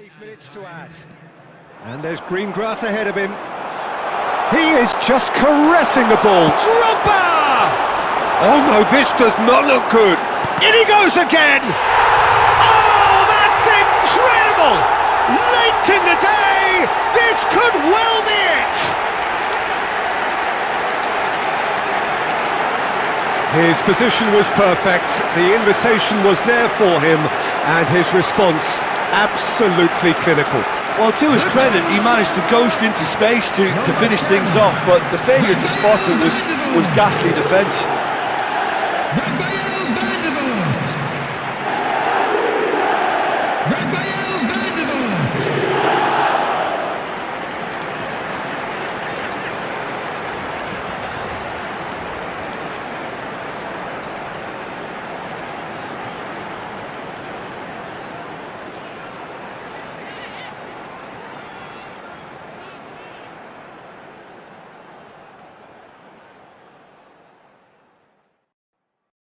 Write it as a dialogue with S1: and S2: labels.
S1: 5 minutes to add. And there's green grass ahead of him. He is just caressing the ball. Drogba! Oh no, this does not look good. In he goes again! Oh, that's incredible! Late in the day, this could well be it! His position was perfect, the invitation was there for him, and his response absolutely clinical.
S2: Well, to his credit, he managed to ghost into space to finish things off, but the failure to spot it was ghastly defence.